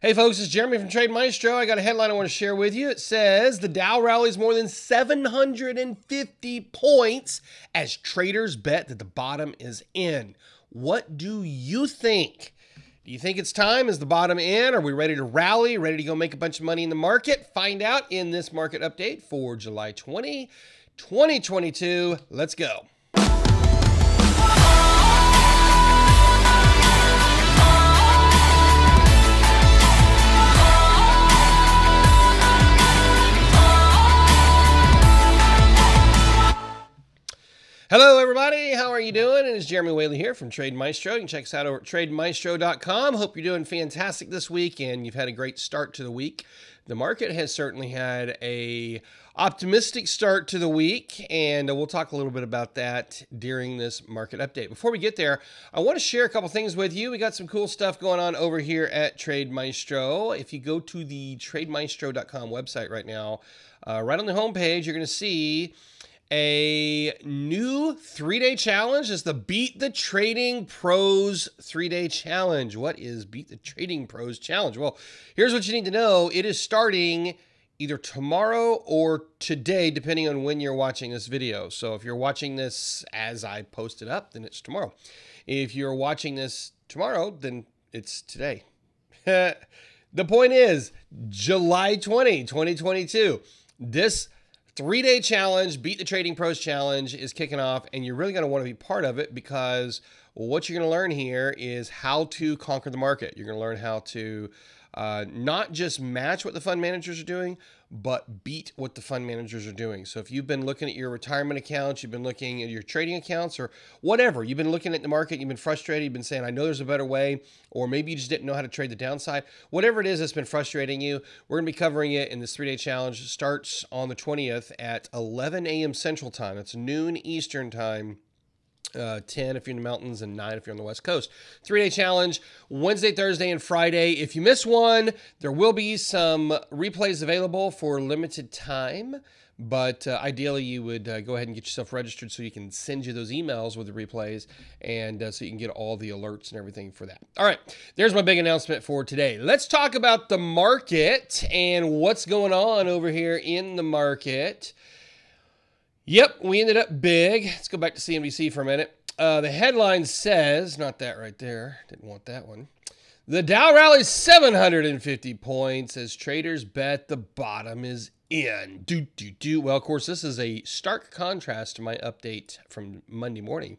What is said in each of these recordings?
Hey folks, it's Jeremy from Trade Maestro. I got a headline I want to share with you. It says the Dow rallies more than 750 points as traders bet that the bottom is in. What do you think? Do you think it's time? Is the bottom in? Are we ready to rally? Ready to go make a bunch of money in the market? Find out in this market update for July 20, 2022. Let's go. Hello, everybody. How are you doing? And it's Jeremy Whaley here from Trade Maestro. You can check us out over at trademaestro.com. Hope you're doing fantastic this week and you've had a great start to the week. The market has certainly had a optimistic start to the week, and we'll talk a little bit about that during this market update. Before we get there, I want to share a couple things with you. We got some cool stuff going on over here at Trade Maestro. If you go to the trademaestro.com website right now, right on the homepage, you're going to see a new 3-day challenge. Is the Beat the Trading Pros 3-day challenge. What is Beat the Trading Pros challenge? Well, here's what you need to know. It is starting either tomorrow or today, depending on when you're watching this video. So if you're watching this as I post it up, then it's tomorrow. If you're watching this tomorrow, then it's today. The point is, July 20, 2022, this 3-day challenge, Beat the Trading Pros challenge, is kicking off, and you're really going to want to be part of it because what you're going to learn here is how to conquer the market. You're going to learn how to not just match what the fund managers are doing, but beat what the fund managers are doing. So if you've been looking at your retirement accounts, you've been looking at your trading accounts, or whatever, you've been looking at the market, you've been frustrated, you've been saying, I know there's a better way, or maybe you just didn't know how to trade the downside. Whatever it is that's been frustrating you, we're going to be covering it in this 3-day challenge. It starts on the 20th at 11 a.m. Central Time. That's noon Eastern Time. 10 if you're in the mountains and 9 if you're on the West Coast. 3-day challenge, Wednesday, Thursday, and Friday. If you miss one, there will be some replays available for limited time, but ideally you would go ahead and get yourself registered so you can send you those emails with the replays, and so you can get all the alerts and everything for that. All right, there's my big announcement for today. Let's talk about the market and what's going on over here in the market. Yep, we ended up big. Let's go back to CNBC for a minute. The headline says, not that right there, didn't want that one. The Dow rallies 750 points as traders bet the bottom is in. Well, of course, this is a stark contrast to my update from Monday morning.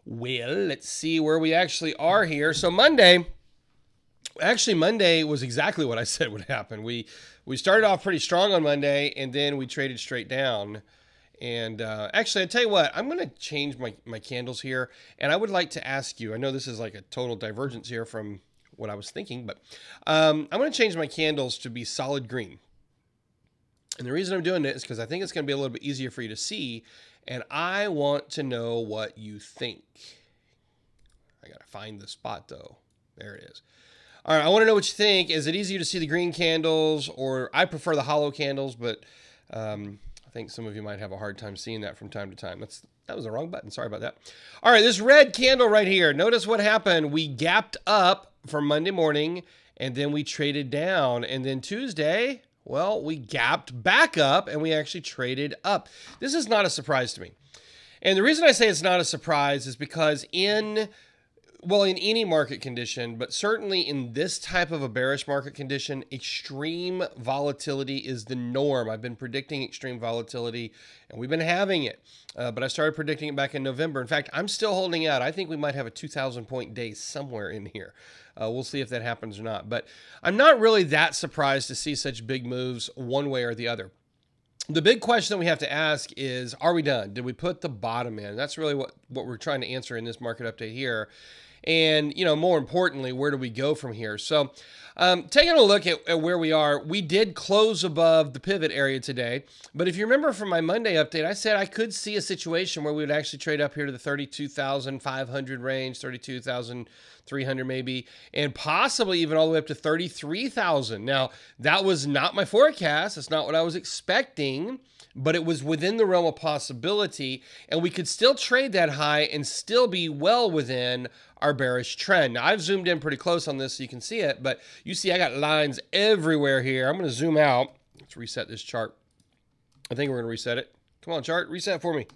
Well, let's see where we actually are here. So Monday was exactly what I said would happen. We started off pretty strong on Monday, and then we traded straight down. And actually, I tell you what, I'm going to change my candles here, and I would like to ask you, I know this is like a total divergence here from what I was thinking, but I'm going to change my candles to be solid green. And the reason I'm doing it is because I think it's going to be a little bit easier for you to see, and I want to know what you think. I got to find the spot, though. There it is. All right, I want to know what you think. Is it easier to see the green candles, or I prefer the hollow candles, but I think some of you might have a hard time seeing that from time to time. That was the wrong button. Sorry about that. All right, this red candle right here. Notice what happened. We gapped up for Monday morning, and then we traded down. And then Tuesday, well, we gapped back up, and we actually traded up. This is not a surprise to me. And the reason I say it's not a surprise is because in any market condition, but certainly in this type of a bearish market condition, extreme volatility is the norm. I've been predicting extreme volatility, and we've been having it. But I started predicting it back in November. In fact, I'm still holding out. I think we might have a 2,000-point day somewhere in here. We'll see if that happens or not. But I'm not really that surprised to see such big moves one way or the other. The big question that we have to ask is, are we done? Did we put the bottom in? That's really what we're trying to answer in this market update here. And, more importantly, where do we go from here? So taking a look at where we are, we did close above the pivot area today. But if you remember from my Monday update, I said I could see a situation where we would actually trade up here to the 32,500 range, 32,000, 300 maybe, and possibly even all the way up to 33,000. Now, that was not my forecast. That's not what I was expecting, but it was within the realm of possibility, and we could still trade that high and still be well within our bearish trend. Now, I've zoomed in pretty close on this so you can see it, but you see I got lines everywhere here. I'm going to zoom out. Let's reset this chart. I think we're going to reset it. Come on, chart, reset for me.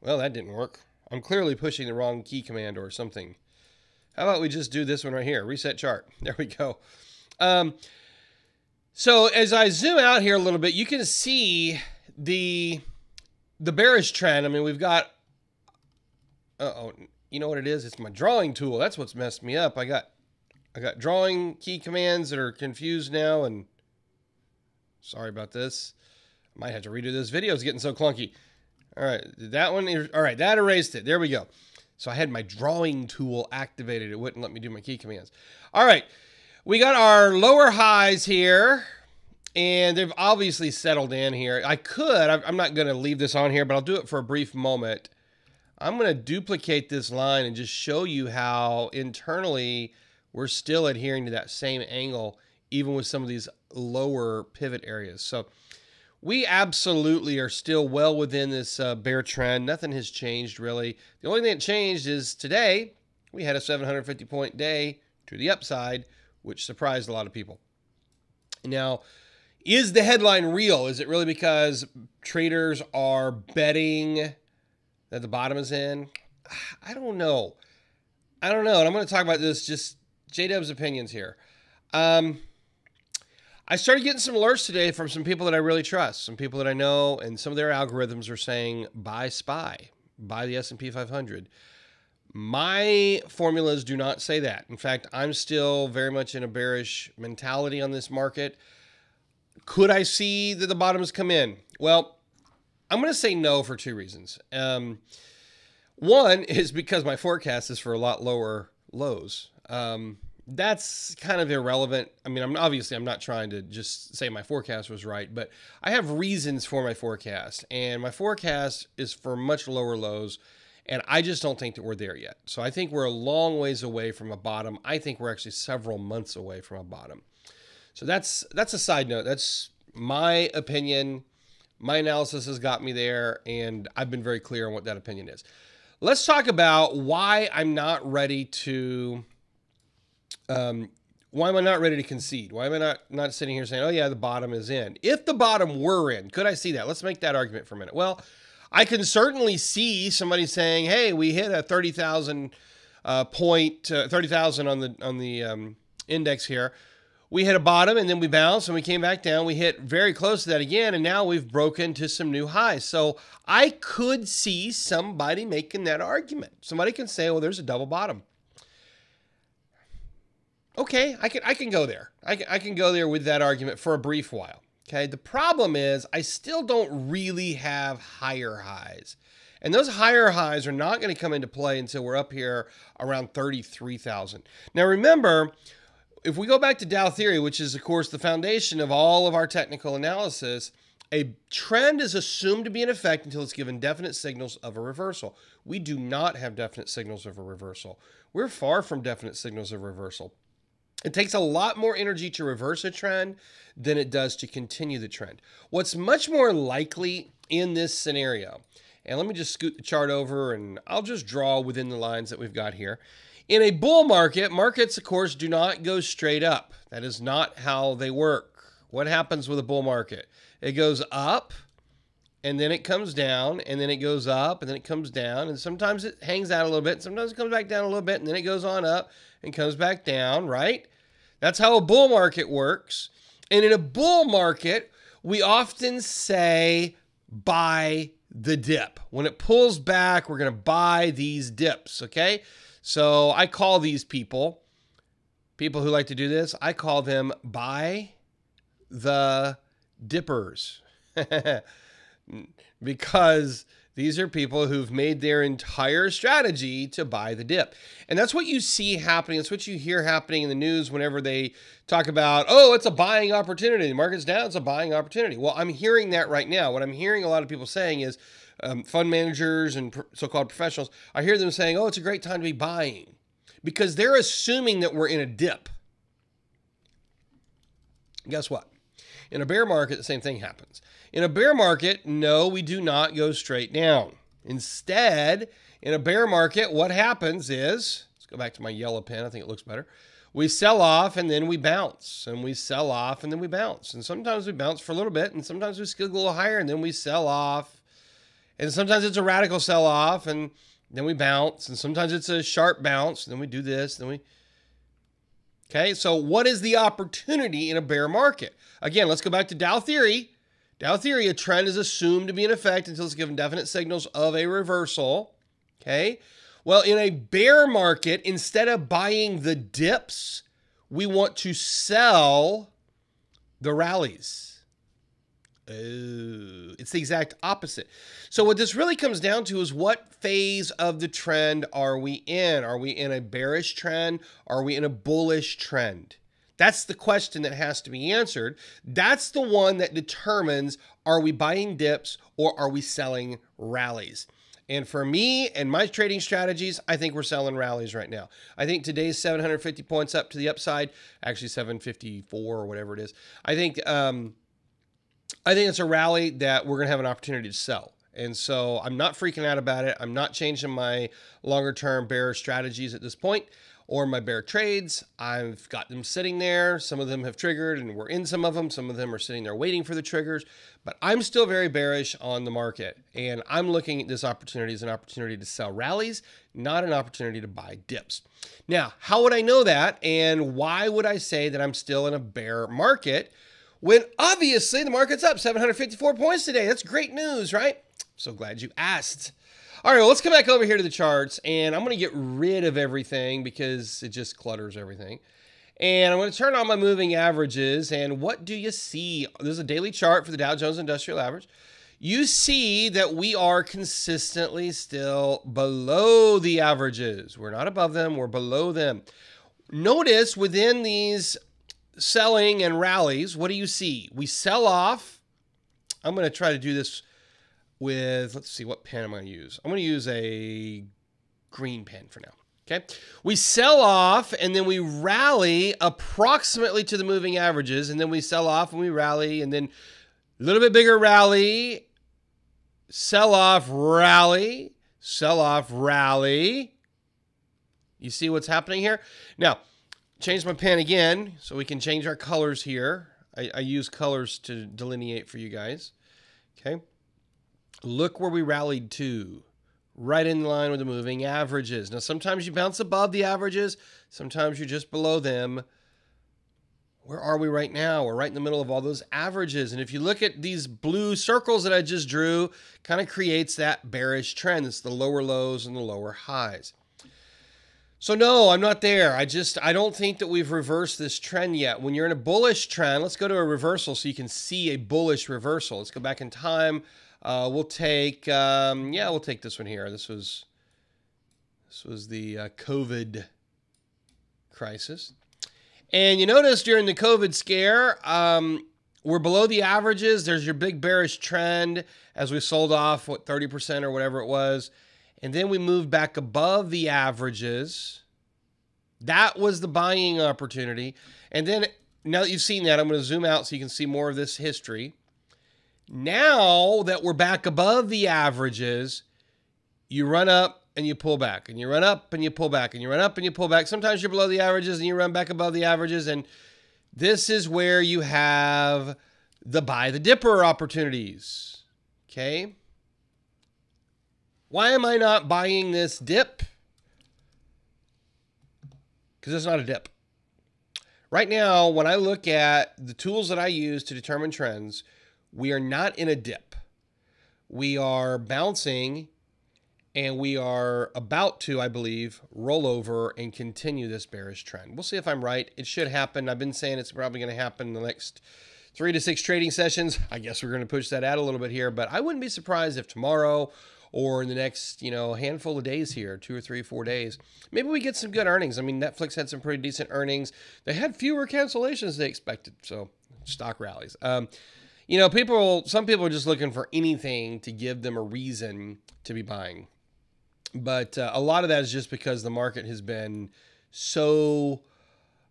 Well, that didn't work. I'm clearly pushing the wrong key command or something. How about we just do this one right here? Reset chart. There we go. So as I zoom out here a little bit, you can see the bearish trend. I mean, we've got, you know what it is? It's my drawing tool. That's what's messed me up. I got drawing key commands that are confused now, and sorry about this. I might have to redo this video. It's getting so clunky. All right, that one, all right, that erased it. There we go. So I had my drawing tool activated. It wouldn't let me do my key commands. All right, we got our lower highs here, and they've obviously settled in here. I'm not going to leave this on here, but I'll do it for a brief moment. I'm going to duplicate this line and just show you how internally we're still adhering to that same angle, even with some of these lower pivot areas. So we absolutely are still well within this bear trend. Nothing has changed, really. The only thing that changed is today we had a 750-point day to the upside, which surprised a lot of people. Now, is the headline real? Is it really because traders are betting that the bottom is in? I don't know. And I'm going to talk about this, just J-Dub's opinions here. I started getting some alerts today from some people that I really trust, some people that I know, and some of their algorithms are saying buy SPY, buy the S&P 500. My formulas do not say that. In fact, I'm still very much in a bearish mentality on this market. Could I see that the bottoms come in? Well, I'm going to say no for two reasons. One is because my forecast is for a lot lower lows. That's kind of irrelevant. I mean, I'm not trying to just say my forecast was right, but I have reasons for my forecast, and my forecast is for much lower lows, and I just don't think that we're there yet. So I think we're a long ways away from a bottom. I think we're actually several months away from a bottom. So that's a side note. That's my opinion. My analysis has got me there, and I've been very clear on what that opinion is. Let's talk about why I'm not ready to why am I not ready to concede? Why am I not sitting here saying, oh yeah, the bottom is in? If the bottom were in, could I see that? Let's make that argument for a minute. Well, I can certainly see somebody saying, hey, we hit a 30,000 30,000 on the index here. We hit a bottom and then we bounced and we came back down. We hit very close to that again, and now we've broken to some new highs. So I could see somebody making that argument. Somebody can say, well, there's a double bottom. Okay, I can go there. I can go there with that argument for a brief while. Okay, the problem is I still don't really have higher highs. And those higher highs are not going to come into play until we're up here around 33,000. Now remember, if we go back to Dow Theory, which is of course the foundation of all of our technical analysis, a trend is assumed to be in effect until it's given definite signals of a reversal. We do not have definite signals of a reversal. We're far from definite signals of reversal. It takes a lot more energy to reverse a trend than it does to continue the trend. What's much more likely in this scenario, and let me just scoot the chart over and I'll just draw within the lines that we've got here. In a bull market, markets, of course, do not go straight up. That is not how they work. What happens with a bull market? It goes up, and then it comes down, and then it goes up, and then it comes down, and sometimes it hangs out a little bit, sometimes it comes back down a little bit, and then it goes on up and comes back down, right? That's how a bull market works. And in a bull market, we often say, buy the dip. When it pulls back, we're going to buy these dips, okay? So I call these people who like to do this, I call them buy the dippers. Because these are people who've made their entire strategy to buy the dip. And that's what you see happening. That's what you hear happening in the news whenever they talk about, oh, it's a buying opportunity. The market's down, it's a buying opportunity. Well, I'm hearing that right now. What I'm hearing a lot of people saying is fund managers and so-called professionals, I hear them saying, oh, it's a great time to be buying. because they're assuming that we're in a dip. Guess what? In a bear market, the same thing happens. In a bear market, no, we do not go straight down. Instead, in a bear market, what happens is, let's go back to my yellow pen. I think it looks better. We sell off and then we bounce, and we sell off and then we bounce. And sometimes we bounce for a little bit, and sometimes we skid a little higher and then we sell off. And sometimes it's a radical sell off and then we bounce. And sometimes it's a sharp bounce. And then we do this, then we... Okay, so what is the opportunity in a bear market? Again, let's go back to Dow Theory. Dow Theory, a trend is assumed to be in effect until it's given definite signals of a reversal. Okay, well, in a bear market, instead of buying the dips, we want to sell the rallies. Oh, it's the exact opposite. So what this really comes down to is, what phase of the trend are we in? Are we in a bearish trend? Are we in a bullish trend? That's the question that has to be answered. That's the one that determines, are we buying dips or are we selling rallies? And for me and my trading strategies, I think we're selling rallies right now. I think today's 750 points up to the upside, actually 754 or whatever it is. I think it's a rally that we're going to have an opportunity to sell. And so I'm not freaking out about it. I'm not changing my longer term bear strategies at this point, or my bear trades. I've got them sitting there. Some of them have triggered and we're in some of them. Some of them are sitting there waiting for the triggers, but I'm still very bearish on the market. And I'm looking at this opportunity as an opportunity to sell rallies, not an opportunity to buy dips. Now, how would I know that? And why would I say that I'm still in a bear market when obviously the market's up 754 points today? That's great news, right? So glad you asked. All right, well, let's come back over here to the charts, and I'm going to get rid of everything because it just clutters everything. And I'm going to turn on my moving averages, and what do you see? There's a daily chart for the Dow Jones Industrial Average. You see that we are consistently still below the averages. We're not above them, we're below them. Notice within these selling and rallies, what do you see? We sell off. I'm going to try to do this with, let's see, what pen am I going to use? I'm going to use a green pen for now. Okay. We sell off and then we rally approximately to the moving averages, and then we sell off and we rally, and then a little bit bigger rally, sell off, rally, sell off, rally. You see what's happening here? Now, change my pen again so we can change our colors here. I use colors to delineate for you guys. Okay. Look where we rallied to, right in line with the moving averages. Now, sometimes you bounce above the averages, sometimes you're just below them. Where are we right now? We're right in the middle of all those averages. And if you look at these blue circles that I just drew, kind of creates that bearish trend. It's the lower lows and the lower highs. So no, I'm not there. I don't think that we've reversed this trend yet. When you're in a bullish trend, let's go to a reversal so you can see a bullish reversal. Let's go back in time. We'll take this one here. This was the COVID crisis. And you notice during the COVID scare, we're below the averages. There's your big bearish trend as we sold off, what, 30% or whatever it was. And then we moved back above the averages. That was the buying opportunity. And then, now that you've seen that, I'm going to zoom out so you can see more of this history. Now that we're back above the averages, you run up and you pull back, and you run up and you pull back, and you run up and you pull back. Sometimes you're below the averages and you run back above the averages. And this is where you have the buy the dipper opportunities. Okay. Why am I not buying this dip? Because it's not a dip. Right now, when I look at the tools that I use to determine trends, we are not in a dip. We are bouncing, and we are about to, I believe, roll over and continue this bearish trend. We'll see if I'm right. It should happen. I've been saying it's probably going to happen in the next 3 to 6 trading sessions. I guess we're going to push that out a little bit here, but I wouldn't be surprised if tomorrow or in the next, handful of days here, 2 or 3 or 4 days, maybe we get some good earnings. I mean, Netflix had some pretty decent earnings. They had fewer cancellations than they expected, so stock rallies. Some people are just looking for anything to give them a reason to be buying. But a lot of that is just because the market has been so,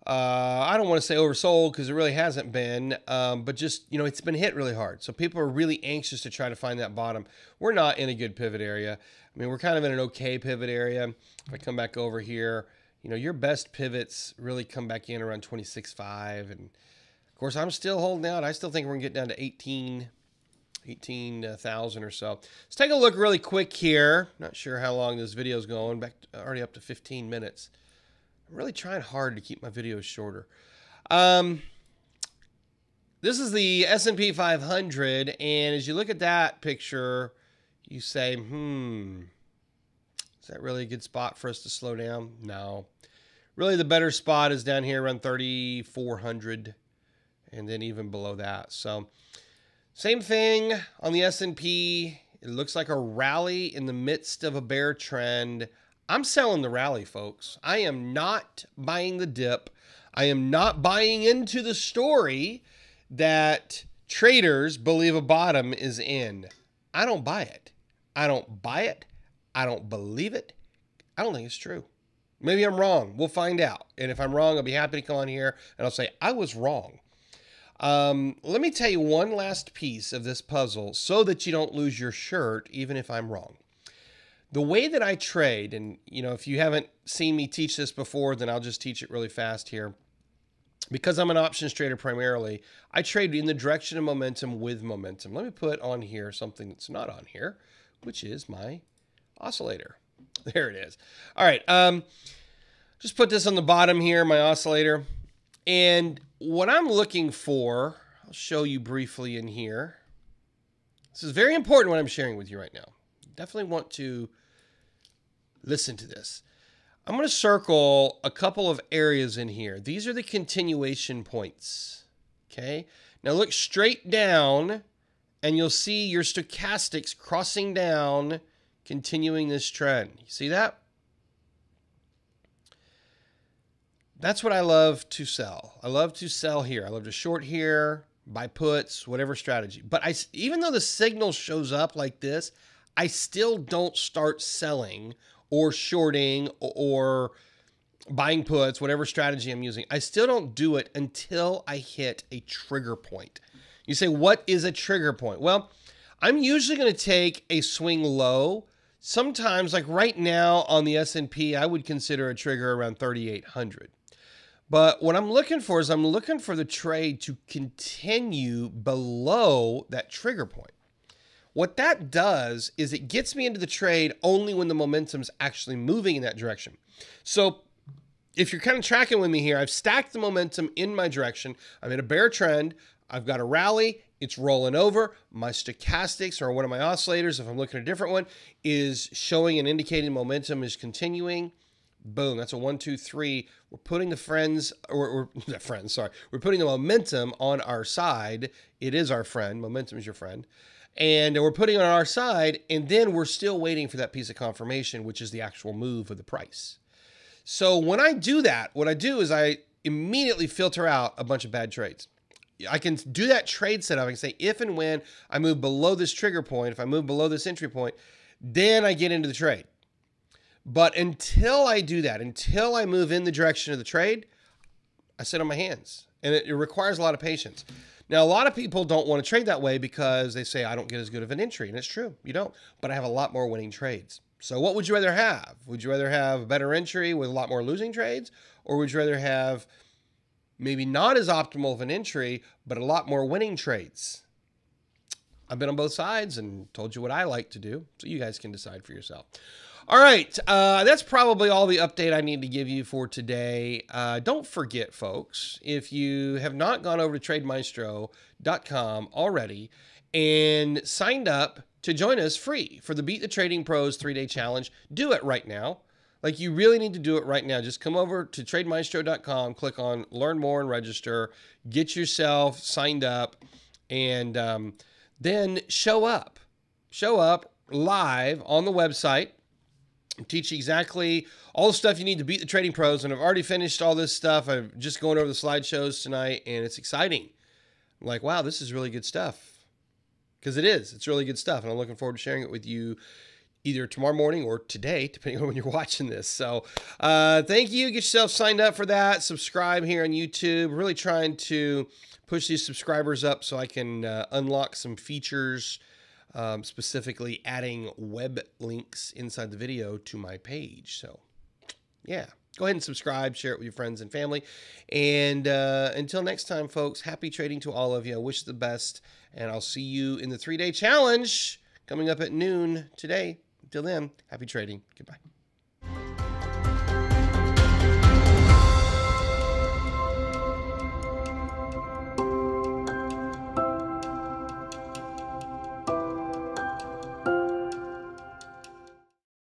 I don't want to say oversold because it really hasn't been, but just, it's been hit really hard. So people are really anxious to try to find that bottom. We're not in a good pivot area. I mean, we're kind of in an okay pivot area. If I come back over here, your best pivots really come back in around 26.5. And of course, I'm still holding out. I still think we're going to get down to 18,000 or so. Let's take a look really quick here. Not sure how long this video is going. Back to, already up to 15 minutes. I'm really trying hard to keep my videos shorter. This is the S&P 500, and as you look at that picture, you say, is that really a good spot for us to slow down? No. Really, the better spot is down here around 3,400, and then even below that. So, same thing on the S&P. It looks like a rally in the midst of a bear trend. I'm selling the rally, folks. I am not buying the dip. I am not buying into the story that traders believe a bottom is in. I don't buy it. I don't buy it. I don't believe it. I don't think it's true. Maybe I'm wrong. We'll find out. And if I'm wrong, I'll be happy to come on here and I'll say, I was wrong. Let me tell you one last piece of this puzzle so that you don't lose your shirt, even if I'm wrong. The way that I trade, and if you haven't seen me teach this before, then I'll just teach it really fast here. Because I'm an options trader primarily, I trade in the direction of momentum with momentum. Let me put on here something that's not on here, which is my oscillator. There it is. All right. Just put this on the bottom here, my oscillator. And what I'm looking for, I'll show you briefly in here. This is very important what I'm sharing with you right now. Definitely want to listen to this. I'm going to circle a couple of areas in here. These are the continuation points. Okay. Now look straight down and you'll see your stochastics crossing down, continuing this trend. You see that? That's what I love to sell. I love to sell here. I love to short here, buy puts, whatever strategy. But even though the signal shows up like this, I still don't start selling or shorting or buying puts, whatever strategy I'm using. I still don't do it until I hit a trigger point. You say, what is a trigger point? Well, I'm usually going to take a swing low. Sometimes, like right now on the S&P, I would consider a trigger around 3,800. But what I'm looking for is I'm looking for the trade to continue below that trigger point. What that does is it gets me into the trade only when the momentum's actually moving in that direction. So if you're kind of tracking with me here, I've stacked the momentum in my direction. I'm in a bear trend. I've got a rally. It's rolling over. My stochastics, or one of my oscillators, if I'm looking at a different one, is showing and indicating momentum is continuing. Boom, that's a 1, 2, 3. We're putting we're putting the momentum on our side. It is our friend. Momentum is your friend. And we're putting it on our side, and then we're still waiting for that piece of confirmation, which is the actual move of the price. So when I do that, what I do is I immediately filter out a bunch of bad trades. I can do that trade setup. I can say if and when I move below this trigger point, if I move below this entry point, then I get into the trade. But until I do that, until I move in the direction of the trade, I sit on my hands. And it requires a lot of patience. Now, a lot of people don't want to trade that way because they say, I don't get as good of an entry. And it's true, you don't. But I have a lot more winning trades. So what would you rather have? Would you rather have a better entry with a lot more losing trades? Or would you rather have maybe not as optimal of an entry, but a lot more winning trades? I've been on both sides and told you what I like to do. So you guys can decide for yourself. All right, that's probably all the update I need to give you for today. Don't forget, folks, if you have not gone over to TradeMaestro.com already and signed up to join us free for the Beat the Trading Pros 3-day challenge, do it right now. Like, you really need to do it right now. Just come over to TradeMaestro.com, click on Learn More and Register, get yourself signed up, and then show up. Show up live on the website. Teach you exactly all the stuff you need to beat the trading pros. And I've already finished all this stuff. I'm just going over the slideshows tonight, and it's exciting. I'm like, wow, this is really good stuff. Because it is. It's really good stuff. And I'm looking forward to sharing it with you either tomorrow morning or today, depending on when you're watching this. So thank you. Get yourself signed up for that. Subscribe here on YouTube. Really trying to push these subscribers up so I can unlock some features, specifically adding web links inside the video to my page. So yeah, go ahead and subscribe, share it with your friends and family. And until next time, folks, happy trading to all of you. I wish the best, and I'll see you in the 3-day challenge coming up at noon today. Until then, happy trading. Goodbye.